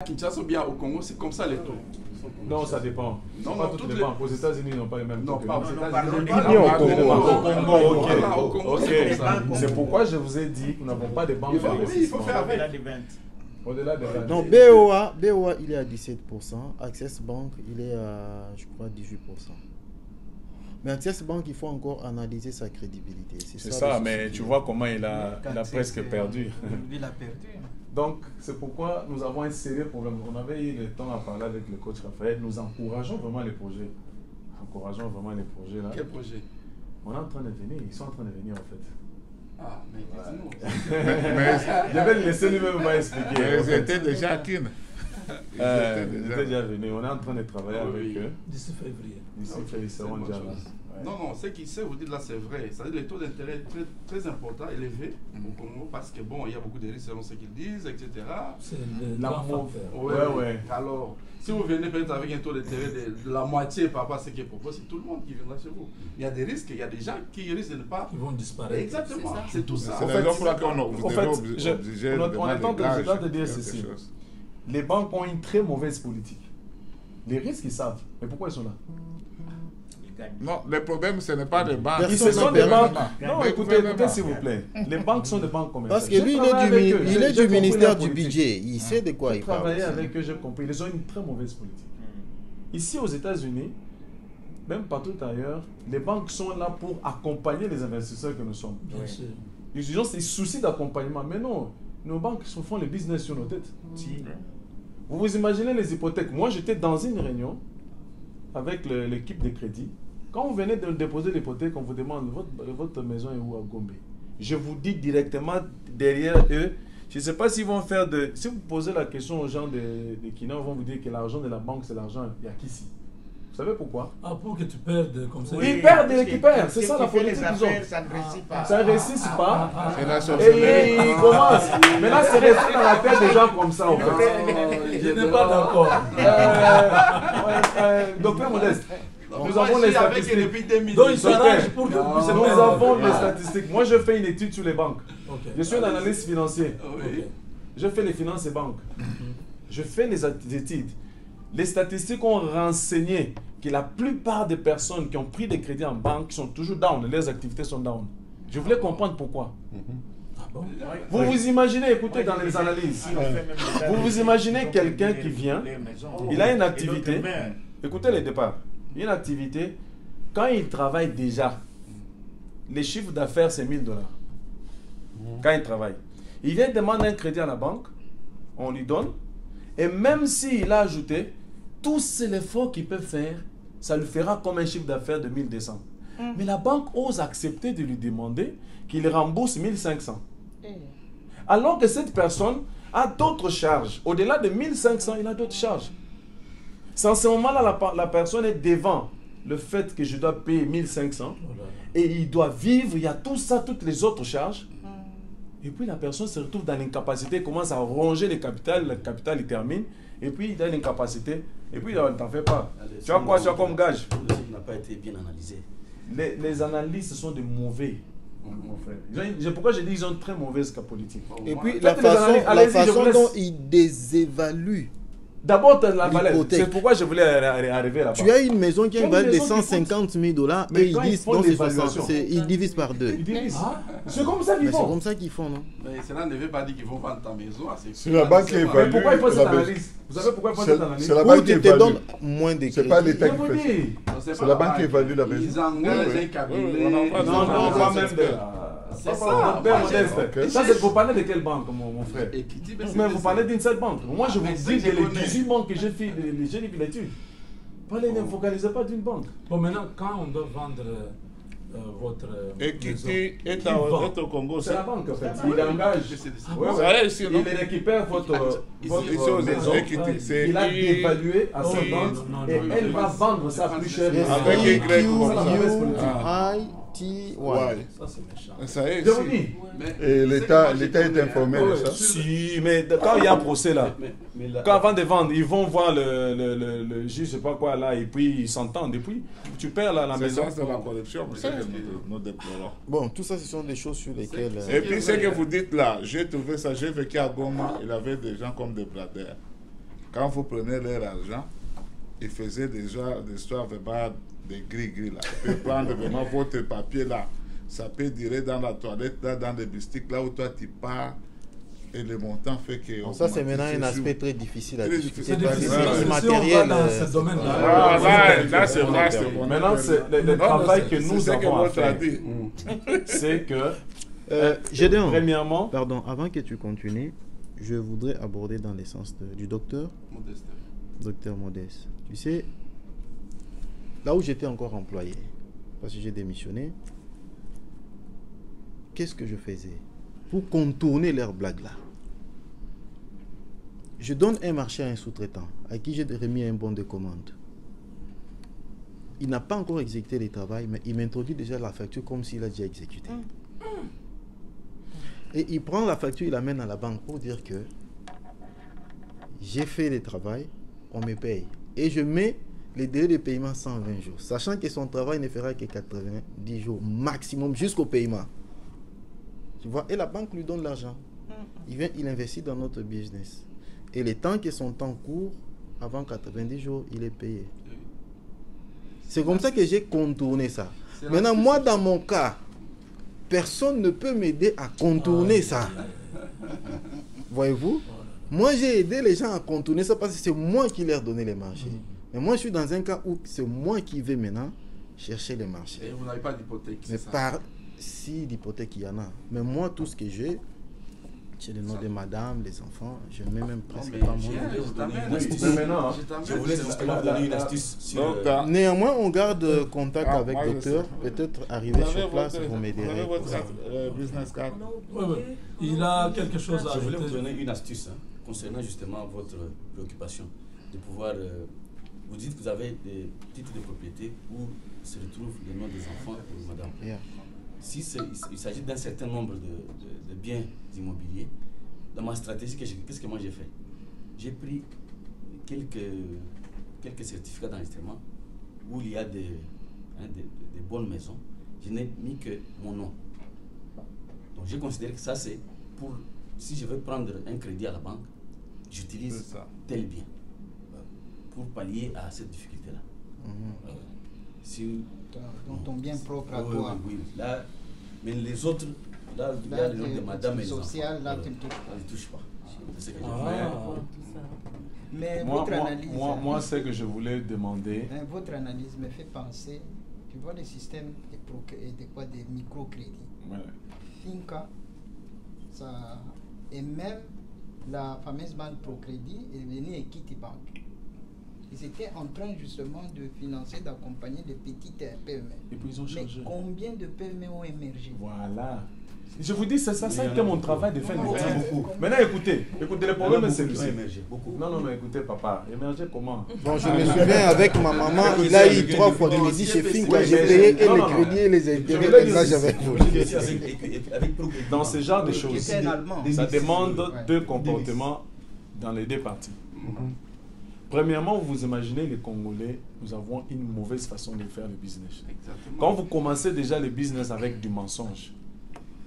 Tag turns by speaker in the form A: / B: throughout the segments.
A: Kinshasa ou bien au Congo, c'est comme ça les taux.
B: Non, ça dépend.
A: Non,
B: pas toutes les banques. Aux États-Unis, ils n'ont pas les mêmes taux.
A: Non, pas aux États-Unis.
B: Au Congo. Ok. C'est pourquoi je vous ai dit que nous n'avons pas de banques.
A: Oui, il faut faire avec.
B: Au-delà des 20.
C: Non, BOA, il est à 17%. Access Bank, il est à, je crois, 18%. Mais Access Bank, il faut encore analyser sa crédibilité.
B: C'est ça, mais tu vois comment il a presque perdu.
D: Il a perdu.
B: Donc, c'est pourquoi nous avons un sérieux problème. On avait eu le temps à parler avec le coach Raphaël. Nous encourageons vraiment les projets. Là.
A: Quel projet?
B: On est en train de venir. Ils sont en train de venir, en fait.
A: Ah, mais dites-nous.
B: Je vais le laisser lui-même expliquer.
E: Ils étaient déjà à Kin.
B: Ils étaient déjà venus. On est en train de travailler avec eux.
D: D'ici février.
B: D'ici février, ils seront déjà là.
A: Non, ce qu'il sait vous dire là, c'est vrai. C'est-à-dire les taux d'intérêt très importants, élevés au Congo, parce que bon, il y a beaucoup de risques selon ce qu'ils disent, etc.
D: C'est la facteur.
B: Ouais.
A: Alors, si vous venez peut-être avec un taux d'intérêt de la moitié par rapport à ce qui est proposé, c'est tout le monde qui viendra chez vous. Il y a des risques, il y a des gens qui risquent de ne pas.
D: Ils vont disparaître.
A: Exactement, c'est tout ça.
E: C'est la raison pour laquelle on est obligé de
B: on est en train de dire
E: quelque
B: ceci.
E: chose.
B: Les banques ont une très mauvaise politique. Les risques, ils savent. Mais pourquoi ils sont là?
E: Non, le problème, ce n'est pas les banques.
B: Ils sont des banques. Non, écoutez, s'il vous plaît. Les banques sont des banques commerciales.
C: Parce que lui, il est du ministère du budget. Il sait de quoi il parle.
B: Travailler avec eux, j'ai compris. Ils ont une très mauvaise politique. Ici, aux États-Unis, même partout ailleurs, les banques sont là pour accompagner les investisseurs que nous sommes.
D: Bien sûr.
B: Ils ont ces soucis d'accompagnement. Mais non, nos banques font le business sur nos têtes. Vous vous imaginez les hypothèques. Moi, j'étais dans une réunion avec l'équipe de crédit. Quand vous venez de déposer l'hypothèque, on vous demande votre maison est où à Gombe. Je vous dis directement derrière eux, je ne sais pas s'ils vont faire de... Si vous posez la question aux gens de Kina, ils vont vous dire que l'argent de la banque, c'est l'argent, il n'y a qu'ici. Vous savez pourquoi?
D: Ah, pour que tu perdes comme ça.
B: Ils perdent et récupèrent. C'est ça la politique qu'ils ont.
F: Ça ne réussit pas.
B: Ça ne réussit pas.
E: C'est la
B: Et
E: sorcellerie.
B: ils commencent. Mais là, c'est resté dans la tête des gens comme ça, en fait.
D: Je n'ai pas d'accord.
B: Docteur Modeste, nous avons les statistiques.
D: Donc, ils s'arrangent pour que vous puissiez
B: Nous
D: perdre.
B: avons les statistiques. Moi, je fais une étude sur les banques.
D: Ok.
B: Je suis un analyste financier.
A: Oui.
B: Je fais les finances et banques. Je fais les études. Les statistiques ont renseigné que la plupart des personnes qui ont pris des crédits en banque sont toujours down. Leurs activités sont down. Je voulais comprendre pourquoi. Vous vous imaginez, écoutez dans les analyses, vous vous imaginez quelqu'un qui vient, il a une activité, écoutez les départs, une activité, quand il travaille déjà, les chiffres d'affaires c'est 1000 $. Quand il travaille, il vient demander un crédit à la banque, on lui donne, et même s'il a ajouté, tous l'effort qu'il peut faire, ça lui fera comme un chiffre d'affaires de 1200. Mais la banque ose accepter de lui demander qu'il rembourse 1500. Alors que cette personne a d'autres charges. Au-delà de 1500, il a d'autres charges. C'est en ce moment-là, la personne est devant le fait que je dois payer 1500 et il doit vivre, il y a tout ça, toutes les autres charges. Et puis la personne se retrouve dans l'incapacité, commence à ronger le capital il termine, et puis il a une incapacité, et puis il ne t'en fait pas. Tu as quoi, tu as comme gage?
F: Le truc n'a pas été bien analysé.
B: Les analystes sont des mauvais, mon frère. Pourquoi je dis qu'ils ont une très mauvaise politique?
C: Et puis la façon dont il désévalue.
B: D'abord, la valeur.
C: L'hypothèque.
B: C'est pourquoi je voulais arriver là-bas.
C: Tu as une maison qui a une valeur de
B: maison qui
C: 150 000 $
B: Mais
C: et ils
B: quand ils
C: disent
B: font
C: non, c'est
B: l'évaluation,
C: 60, ils divisent par deux.
B: Ils divisent. C'est comme ça qu'ils
C: Mais c'est
B: font.
C: comme ça qu'ils font, non?
A: Mais cela ne veut pas dire qu'ils vont vendre ta maison.
E: C'est la banque qui
B: Mais
E: évalue.
B: pourquoi ils font cette analyse? Vous savez pourquoi ils font cette analyse?
E: C'est la
C: Ou
E: banque qui
C: ils te
E: évalue.
C: donnent moins de
E: C'est
C: crédit.
E: pas l'État
B: Je
E: qui
B: vous
E: fait ça.
B: dis.
E: C'est la banque qui évalue la maison.
A: Ils engagent un cabinet.
E: Non,
B: pas même de...
A: C'est ça.
B: Père Modeste.
E: Ok.
B: Ça, vous parlez de quelle banque, mon frère? Mais vous parlez d'une seule banque. Moi, je vous dis que les 18 banques que j'ai fait l'étude. Ne focalisez pas d'une banque.
D: Bon, maintenant, quand on doit vendre votre
E: Et
D: maison,
E: qui est
D: qui vend?
E: au Congo,
B: C'est la banque, en fait. Il engage. Ouais,
E: Ça
B: ouais.
E: y est, ici, non?
B: Il récupère votre
E: Ici, aux
B: maison.
E: équités, c'est
B: Il a
E: I-
B: dévalué à sa
D: Oui,
B: banque
D: non,
B: et
D: non,
B: elle va vendre ça plus cher.
E: Avec Y comme ça.
C: Q-U-I-T-Y.
D: Ça, c'est méchant.
E: Ça y est,
B: Je vous
E: ici.
B: dis.
E: Et l'État est informé de ça.
B: Si, mais quand il y a un procès là, quand avant de vendre, ils vont voir le juge, je sais pas quoi là, et puis ils s'entendent, et puis tu perds la
E: C'est
B: maison.
E: ça, c'est la corruption. C'est ce que nous déplorons.
C: Bon, tout ça, ce sont des choses sur lesquelles...
E: Et puis ce que vous dites là, j'ai trouvé ça, j'ai vécu à Goma, il avait des gens comme des braders. quand vous prenez leur argent, ils faisaient déjà des histoires verbales, des gris-gris là. Ils peuvent prendre vraiment votre papier là. Ça peut durer dans la toilette, là, dans des bistiques, là où toi tu pars. Et le montant fait que...
C: Bon, ça, c'est maintenant un aspect très difficile à
E: Très
C: discuter.
E: difficile.
D: C'est
C: parce que
D: difficile parce que si on
C: immatériel,
D: va dans ce domaine-là.
E: Là, c'est vrai, c'est bon.
B: Maintenant, c'est le travail que nous
E: c'est ce que
B: avons à
E: l'autre a
B: faire.
E: dit.
B: C'est que,
C: Gédéon,
B: premièrement,
C: pardon, avant que tu continues, je voudrais aborder dans l'essence du docteur Modeste. Tu sais, là où j'étais encore employé, parce que j'ai démissionné, qu'est-ce que je faisais pour contourner leurs blagues là? Je donne un marché à un sous-traitant à qui j'ai remis un bon de commande. Il n'a pas encore exécuté le travail, mais il m'introduit déjà la facture comme s'il a déjà exécuté. Et il prend la facture, il l'amène à la banque pour dire que j'ai fait le travail, on me paye. Et je mets les délais de paiement 120 jours, sachant que son travail ne fera que 90 jours maximum jusqu'au paiement. Tu vois, et la banque lui donne l'argent. Il vient, il investit dans notre business. Et le temps que son temps court, avant 90 jours, il est payé. C'est comme ça que j'ai contourné ça. Maintenant, moi, dans mon cas, personne ne peut m'aider à contourner ça. Voyez-vous? Moi, j'ai aidé les gens à contourner ça parce que c'est moi qui leur donnais les marchés. Mais moi, je suis dans un cas où c'est moi qui vais maintenant chercher les marchés.
A: Et vous n'avez pas d'hypothèque,
C: Mais
A: c'est ça?
C: si l'hypothèque, il y en a. Mais moi, tout ce que j'ai, c'est le nom de madame, les enfants. Je mets même presque
A: Mais
C: pas mon
A: viens,
C: nom.
A: je t'amène.
B: mais maintenant,
F: Je voulais justement donner une astuce sur...
E: Donc,
C: Néanmoins, on garde contact avec
E: moi,
C: le
E: je
C: docteur.
E: sais.
C: Peut-être
E: vous
C: arriver
E: avez
C: sur place,
E: votre-
C: vous
E: vous
C: m'aiderez.
E: avez
C: pour
E: votre
C: ça.
E: business card.
D: Oui, oui. Il a quelque chose à
F: Je voulais vous
D: ajouter.
F: donner une astuce concernant justement votre préoccupation de pouvoir... vous dites que vous avez des titres de propriété où se retrouvent les noms des enfants de madame.
C: Yeah.
F: Si il s'agit d'un certain nombre de biens immobiliers, dans ma stratégie, qu'est-ce que moi j'ai fait? J'ai pris quelques certificats d'enregistrement où il y a des bonnes maisons. Je n'ai mis que mon nom. Donc j'ai considéré que ça c'est pour, si je veux prendre un crédit à la banque, j'utilise
E: C'est ça.
F: tel bien pour pallier à cette difficulté-là. Si,
G: Dans ton bien propre à
F: oui,
G: toi.
F: oui, oui. Là, mais les autres, là, il y a
G: Là,
F: le nom de madame et les
G: social,
F: enfants.
G: là, tu ne touches pas.
F: Là, je ne touche pas. C'est ce que j'ai
G: Mais
B: moi,
G: votre
B: moi,
G: analyse,
B: moi, ce que je voulais demander,
G: votre analyse me fait penser, tu vois le système des microcrédits.
B: ouais,
G: Finca, ça, et même la fameuse banque Procrédit est venue Equity Bank. Ils étaient en train justement de financer, d'accompagner les petites PME.
B: et puis ils ont
G: Mais
B: changé.
G: combien de PME ont émergé?
B: Voilà. Je vous dis, c'est ça, ça a
F: Mais
B: été
F: il y en a
B: mon travail de faire
G: beaucoup.
B: des petits.
G: Beaucoup.
B: Maintenant, écoutez, le problème c'est
F: beaucoup qui ont
B: que
F: émergé, beaucoup.
B: Non, écoutez, papa, émerger comment?
C: Bon, je me souviens avec ma maman, il a eu 3 fois, il me dit chez Finca, j'ai payé et les crédits et les intérêts, et là j'avais
F: Avec Procrédit.
B: Dans ce genre de
G: Qui
B: choses,
G: était un Allemand.
B: ça demande
G: Ouais.
B: deux comportements dans les deux parties. Premièrement, vous imaginez les Congolais, nous avons une mauvaise façon de faire le business.
A: Exactement.
B: Quand vous commencez déjà le business avec du mensonge,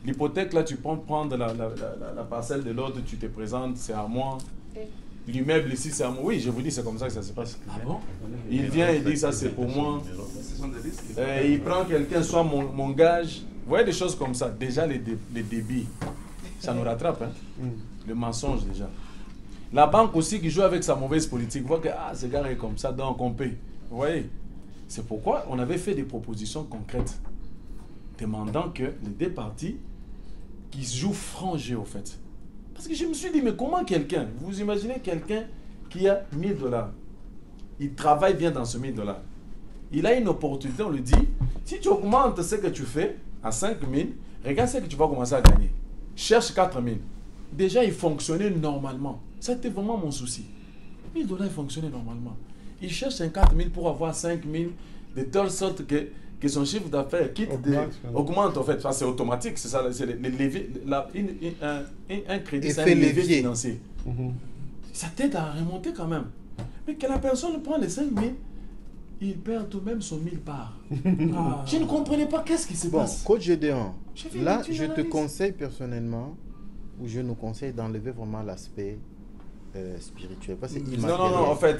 B: l'hypothèque là, tu peux prendre la parcelle de l'autre, tu te présentes, c'est à moi. L'immeuble ici, c'est à moi. Oui, je vous dis, c'est comme ça que ça se passe.
D: Ah bon?
B: Il vient et dit ça, c'est pour moi.
A: Ce sont des risques.
B: Il prend quelqu'un, soit mon gage. Vous voyez des choses comme ça. Déjà, les débits, ça nous rattrape. Hein? Le mensonge, déjà. La banque aussi qui joue avec sa mauvaise politique, voit que ce gars est comme ça, donc on paye. Vous voyez? C'est pourquoi on avait fait des propositions concrètes, demandant que les deux parties qui jouent franc jeu, au fait. Parce que je me suis dit, mais comment quelqu'un, vous imaginez quelqu'un qui a 1000 $, il travaille bien dans ce 1000 $, il a une opportunité, on lui dit, si tu augmentes ce que tu fais à 5 000, regarde ce que tu vas commencer à gagner. Cherche 4 000. Déjà, il fonctionnait normalement. C'était vraiment mon souci. 1000 $, il fonctionnait normalement. Il cherche 4 000 pour avoir 5 000, de telle sorte que son chiffre d'affaires augmente en fait. Ça, c'est automatique. C'est ça, c'est les leviers, un crédit, c'est un
C: Effet
B: levier
C: levier.
B: financier. Ça t'aide à remonter quand même. Mais que la personne prend les 5 000, il perd tout de même son 1000 parts.
D: Ah.
B: Je ne comprenais pas qu'est-ce qui se
C: Bon,
B: passe.
C: coach Gédéon,
B: J'ai fait
C: là
B: une
C: je te
B: analyse.
C: conseille personnellement, ou je nous conseille d'enlever vraiment l'aspect spirituel, pas c'est
B: Non,
C: immatériel.
B: non, non, en fait,